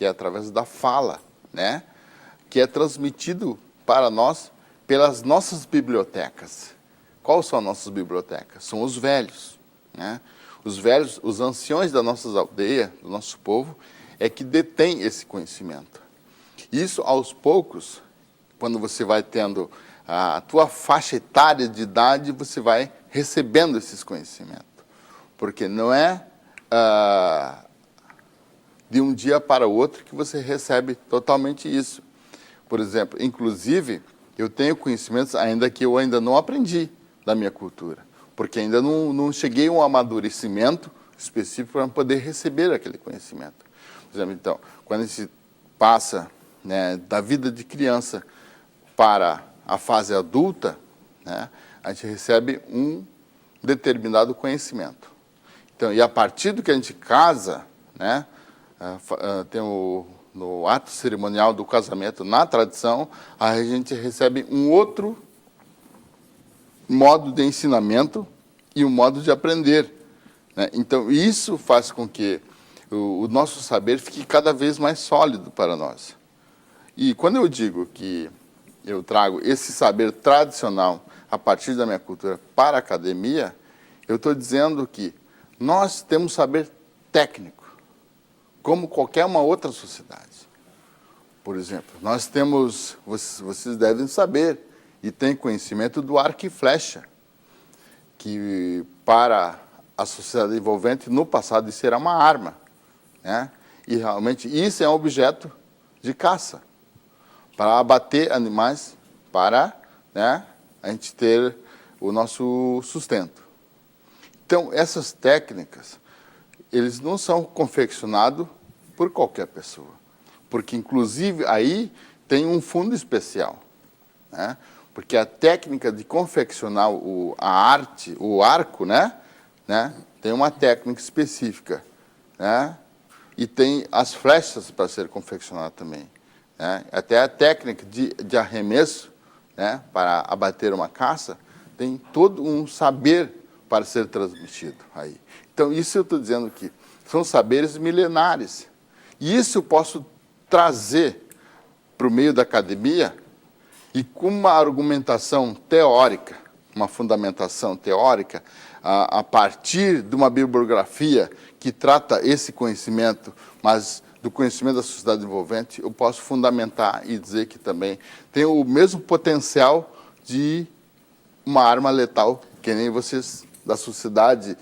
que é através da fala, né? Que é transmitido para nós pelas nossas bibliotecas. Quais são as nossas bibliotecas? São os velhos, né? Os velhos, os anciões das nossas aldeias, do nosso povo, é que detêm esse conhecimento. Isso, aos poucos, quando você vai tendo a tua faixa etária de idade, você vai recebendo esses conhecimentos. Porque não é de um dia para o outro que você recebe totalmente isso. Por exemplo, inclusive, eu tenho conhecimentos ainda que eu ainda não aprendi da minha cultura, porque ainda não cheguei a um amadurecimento específico para poder receber aquele conhecimento. Por exemplo, então, quando a gente passa, né, da vida de criança para a fase adulta, né, a gente recebe um determinado conhecimento. Então, e a partir do que a gente casa, né, tem no ato cerimonial do casamento, na tradição, a gente recebe um outro modo de ensinamento e um modo de aprender, né? Então, isso faz com que o nosso saber fique cada vez mais sólido para nós. E quando eu digo que eu trago esse saber tradicional a partir da minha cultura para a academia, eu estou dizendo que nós temos saber técnico, como qualquer uma outra sociedade. Por exemplo, nós temos, vocês devem saber, e têm conhecimento do arco e flecha, que para a sociedade envolvente, no passado, isso era uma arma, né? E realmente isso é um objeto de caça, para abater animais, para, né, a gente ter o nosso sustento. Então, essas técnicas, eles não são confeccionados por qualquer pessoa, porque, inclusive, aí tem um fundo especial, né? Porque a técnica de confeccionar a arte, o arco, né, tem uma técnica específica, né? E tem as flechas para ser confeccionadas também, né? Até a técnica de arremesso, né, para abater uma caça, tem todo um saber para ser transmitido aí. Então, isso eu estou dizendo que são saberes milenares. E isso eu posso trazer para o meio da academia e com uma argumentação teórica, uma fundamentação teórica, a partir de uma bibliografia que trata esse conhecimento, mas do conhecimento da sociedade envolvente, eu posso fundamentar e dizer que também tem o mesmo potencial de uma arma letal, que nem vocês da sociedade,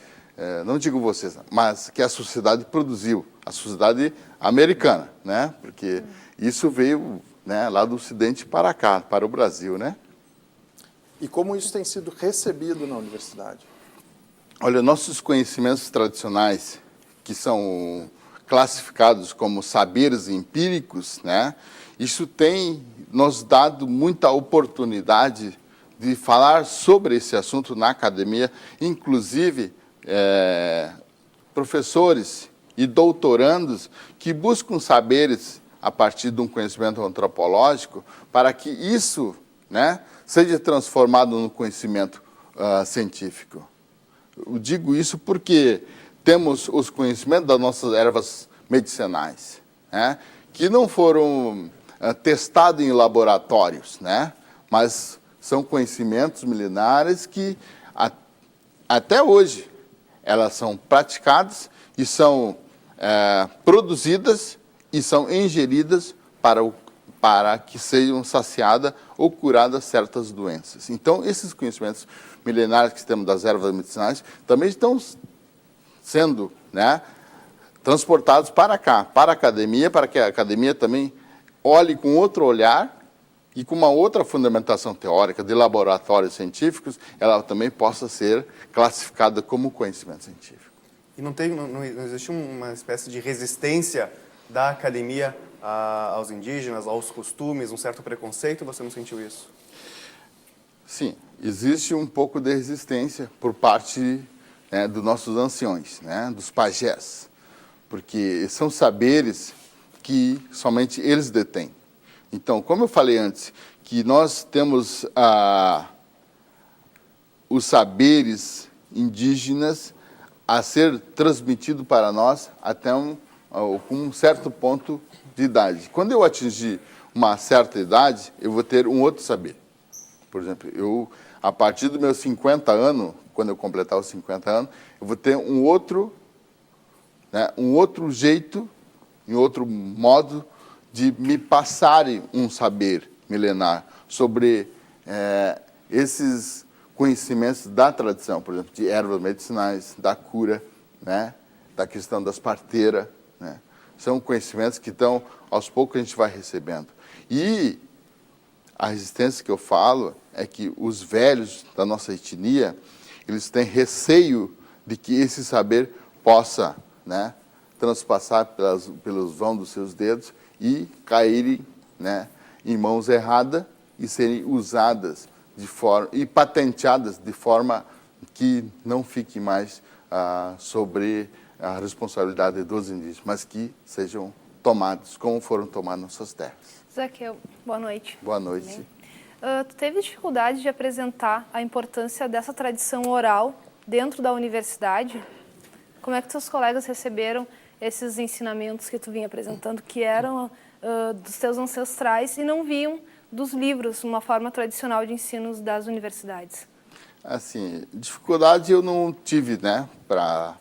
não digo vocês, mas que a sociedade produziu, a sociedade americana, né? Porque isso veio, né, lá do Ocidente para cá, para o Brasil, né? E como isso tem sido recebido na universidade? Olha, nossos conhecimentos tradicionais, que são classificados como saberes empíricos, né? Isso tem nos dado muita oportunidade de falar sobre esse assunto na academia, inclusive professores e doutorandos que buscam saberes a partir de um conhecimento antropológico, para que isso, né, seja transformado no conhecimento científico. Eu digo isso porque temos os conhecimentos das nossas ervas medicinais, né, que não foram testados em laboratórios, né, mas são conhecimentos milenares que até hoje elas são praticadas e são produzidas e são ingeridas para que sejam saciadas ou curadas certas doenças. Então, esses conhecimentos milenares que temos das ervas medicinais também estão sendo, né, transportados para cá, para a academia, para que a academia também olhe com outro olhar e com uma outra fundamentação teórica de laboratórios científicos, ela também possa ser classificada como conhecimento científico. E não existe uma espécie de resistência da academia aos indígenas, aos costumes, um certo preconceito? Você não sentiu isso? Sim, existe um pouco de resistência por parte, né, dos nossos anciões, né, dos pajés, porque são saberes que somente eles detêm. Então, como eu falei antes, que nós temos os saberes indígenas a ser transmitido para nós até um certo ponto de idade. Quando eu atingir uma certa idade, eu vou ter um outro saber. Por exemplo, a partir dos meus 50 anos, quando eu completar os 50 anos, eu vou ter um outro jeito, um outro modo de me passarem um saber milenar sobre esses conhecimentos da tradição, por exemplo, de ervas medicinais, da cura, né, da questão das parteiras, né? São conhecimentos que aos poucos a gente vai recebendo. E a resistência que eu falo é que os velhos da nossa etnia, eles têm receio de que esse saber possa, né, transpassar pelos vãos dos seus dedos e caírem, né, em mãos erradas e serem usadas e patenteadas de forma que não fique mais sobre a responsabilidade dos indígenas, mas que sejam tomados como foram tomadas nossas terras. Zaqueu, boa noite. Boa noite. Tu teve dificuldade de apresentar a importância dessa tradição oral dentro da universidade? Como é que teus colegas receberam esses ensinamentos que tu vinha apresentando, que eram dos teus ancestrais e não vinham dos livros, uma forma tradicional de ensinos das universidades? Assim, dificuldade eu não tive, né, para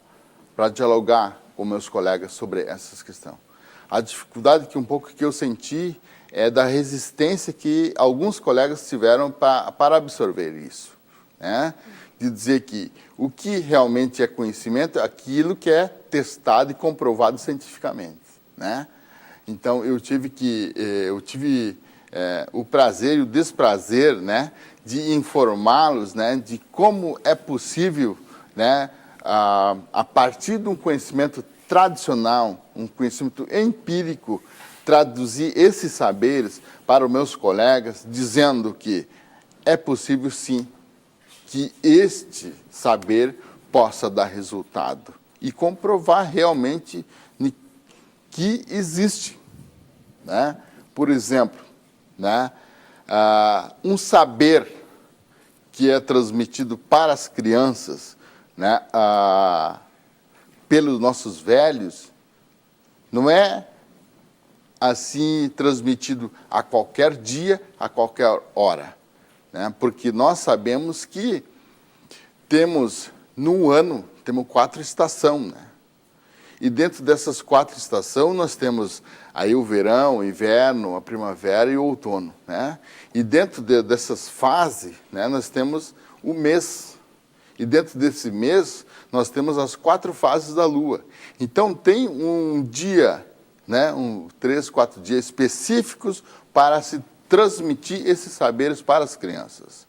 dialogar com meus colegas sobre essas questões. A dificuldade que eu senti é da resistência que alguns colegas tiveram para absorver isso, né? De dizer que o que realmente é conhecimento é aquilo que é testado e comprovado cientificamente, né? Então, eu tive o prazer e o desprazer, né, de informá-los, né, de como é possível, né, a partir de um conhecimento tradicional, um conhecimento empírico, traduzir esses saberes para os meus colegas, dizendo que é possível, sim, que este saber possa dar resultado e comprovar realmente que existe, né? Por exemplo, né, um saber que é transmitido para as crianças, né, pelos nossos velhos, não é assim transmitido a qualquer dia, a qualquer hora, né? Porque nós sabemos que no ano, temos 4 estações, né? E dentro dessas 4 estações, nós temos aí o verão, o inverno, a primavera e o outono, né? E dentro dessas fases, né, nós temos o mês. E dentro desse mês, nós temos as 4 fases da Lua. Então, tem um dia, né, 3, 4 dias específicos para se transmitir esses saberes para as crianças.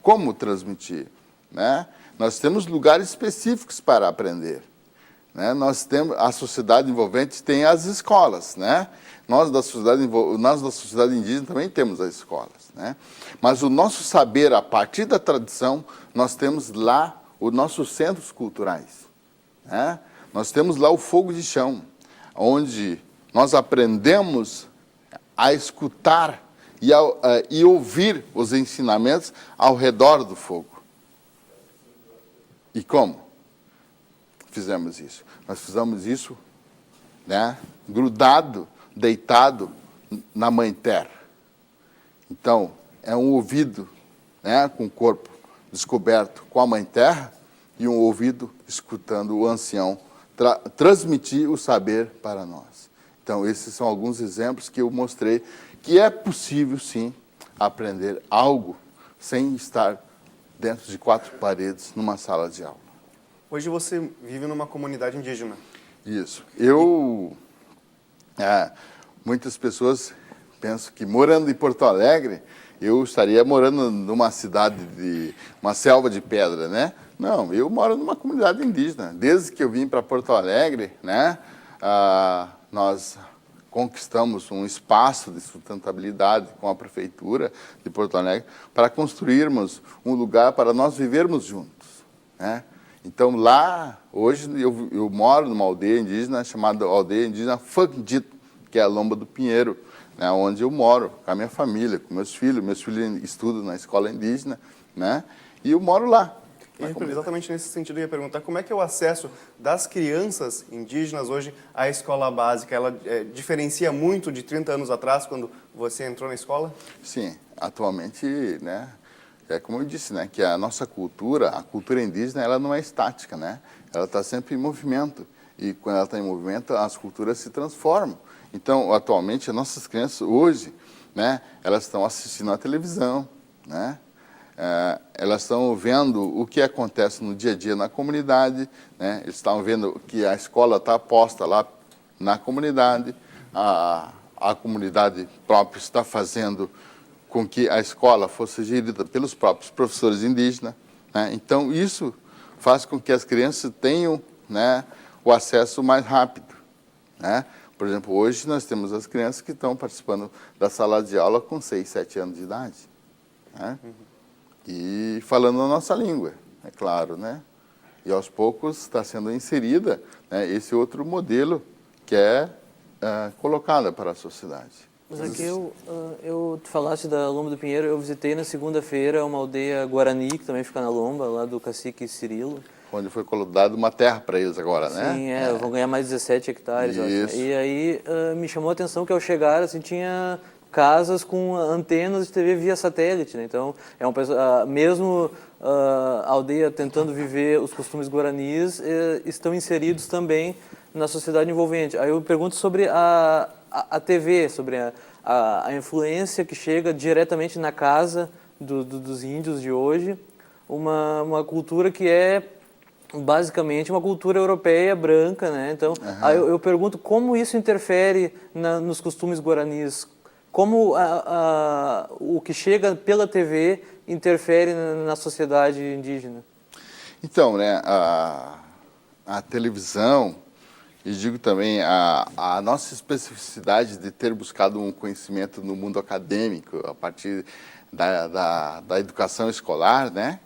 Como transmitir, né? Nós temos lugares específicos para aprender, né? Nós temos, a sociedade envolvente tem as escolas, né? Nós da sociedade indígena também temos as escolas, né? Mas o nosso saber, a partir da tradição, nós temos lá os nossos centros culturais, né? Nós temos lá o fogo de chão, onde nós aprendemos a escutar e ouvir os ensinamentos ao redor do fogo. E como fizemos isso? Nós fizemos isso, né, grudado, deitado na Mãe Terra. Então, é um ouvido, né, com o corpo descoberto com a Mãe Terra e um ouvido escutando o ancião transmitir o saber para nós. Então, esses são alguns exemplos que eu mostrei que é possível, sim, aprender algo sem estar dentro de 4 paredes numa sala de aula. Hoje você vive numa comunidade indígena. Isso. Muitas pessoas pensam que morando em Porto Alegre, eu estaria morando numa cidade uma selva de pedra, né? Não, eu moro numa comunidade indígena. Desde que eu vim para Porto Alegre, né, nós conquistamos um espaço de sustentabilidade com a Prefeitura de Porto Alegre para construirmos um lugar para nós vivermos juntos, né? Então, lá, hoje, eu moro numa aldeia indígena chamada Aldeia Indígena Fangdito, que é a Lomba do Pinheiro, né, onde eu moro com a minha família, com meus filhos. Meus filhos estudam na escola indígena, né, e eu moro lá. Exatamente nesse sentido, eu ia perguntar como é que é o acesso das crianças indígenas hoje à escola básica. Ela diferencia muito de 30 anos atrás, quando você entrou na escola? Sim, atualmente, né, é como eu disse, né, que a nossa cultura, a cultura indígena, ela não é estática, né? Ela está sempre em movimento. E quando ela está em movimento, as culturas se transformam. Então, atualmente, as nossas crianças, hoje, né, elas estão assistindo à televisão, né? Elas estão vendo o que acontece no dia a dia na comunidade, né? Eles estão vendo que a escola está posta lá na comunidade, a comunidade própria está fazendo com que a escola fosse gerida pelos próprios professores indígenas, né? Então, isso faz com que as crianças tenham, né, o acesso mais rápido, né? Por exemplo, hoje nós temos as crianças que estão participando da sala de aula com 6, 7 anos de idade, né? E falando a nossa língua, é claro, né? E aos poucos está sendo inserida, né, esse outro modelo que é colocado para a sociedade. Mas aqui tu falaste da Lomba do Pinheiro, eu visitei na segunda-feira uma aldeia Guarani, que também fica na Lomba, lá do cacique Cirilo. Onde foi dado uma terra para eles agora, né? Sim, vão ganhar mais 17 hectares, eu acho. Isso. E aí me chamou a atenção que ao chegar, assim, tinha casas com antenas de TV via satélite, né? Então, é uma pessoa, mesmo a aldeia tentando viver os costumes guaranis, estão inseridos também na sociedade envolvente. Aí eu pergunto sobre a TV, sobre a influência que chega diretamente na casa dos índios de hoje, uma cultura que é basicamente uma cultura europeia branca, né? Então, aí eu pergunto como isso interfere nos costumes guaranis, como o que chega pela TV interfere na sociedade indígena. Então, né, a televisão, e digo também a nossa especificidade de ter buscado um conhecimento no mundo acadêmico a partir da educação escolar, né?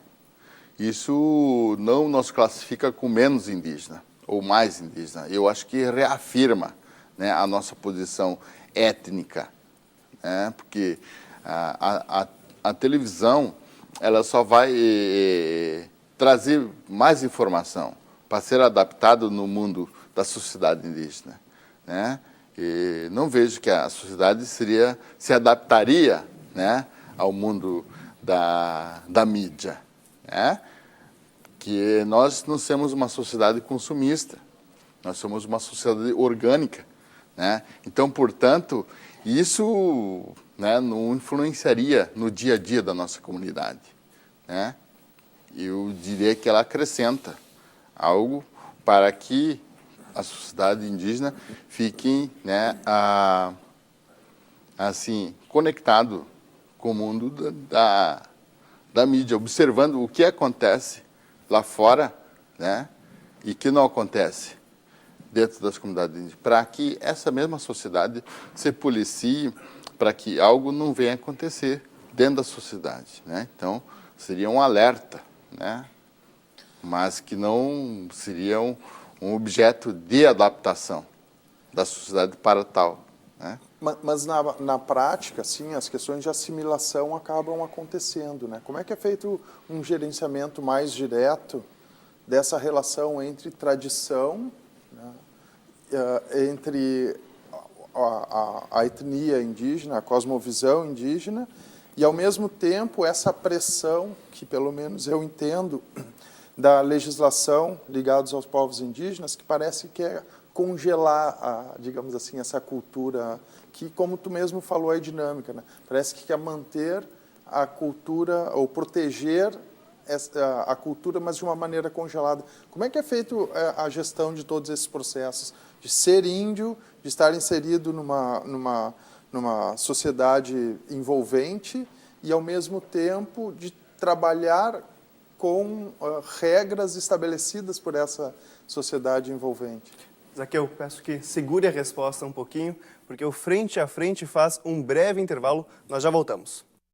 Isso não nos classifica com menos indígena ou mais indígena. Eu acho que reafirma, né, a nossa posição étnica, né? Porque a televisão ela só vai trazer mais informação para ser adaptado no mundo da sociedade indígena, né? E não vejo que a sociedade se adaptaria, né, ao mundo da mídia, né? Que nós não somos uma sociedade consumista, nós somos uma sociedade orgânica, né? Então, portanto, isso, né, não influenciaria no dia a dia da nossa comunidade, né? Eu diria que ela acrescenta algo para que a sociedade indígena fique, né, assim, conectado com o mundo da mídia, observando o que acontece lá fora, né, e que não acontece dentro das comunidades indígenas, para que essa mesma sociedade se policie, para que algo não venha acontecer dentro da sociedade, né? Então, seria um alerta, né, mas que não seria um objeto de adaptação da sociedade para tal, né? Mas na prática, assim, as questões de assimilação acabam acontecendo, né? Como é que é feito um gerenciamento mais direto dessa relação entre tradição, né, entre a etnia indígena, a cosmovisão indígena, e, ao mesmo tempo, essa pressão, que pelo menos eu entendo, da legislação ligados aos povos indígenas, que parece que é congelar, digamos assim, essa cultura, que, como tu mesmo falou, é dinâmica, né? Parece que quer manter a cultura, ou proteger a cultura, mas de uma maneira congelada. Como é que é feito a gestão de todos esses processos? De ser índio, de estar inserido numa sociedade envolvente e, ao mesmo tempo, de trabalhar com regras estabelecidas por essa sociedade envolvente. Zaqueu, peço que segure a resposta um pouquinho, porque o Frente a Frente faz um breve intervalo, nós já voltamos.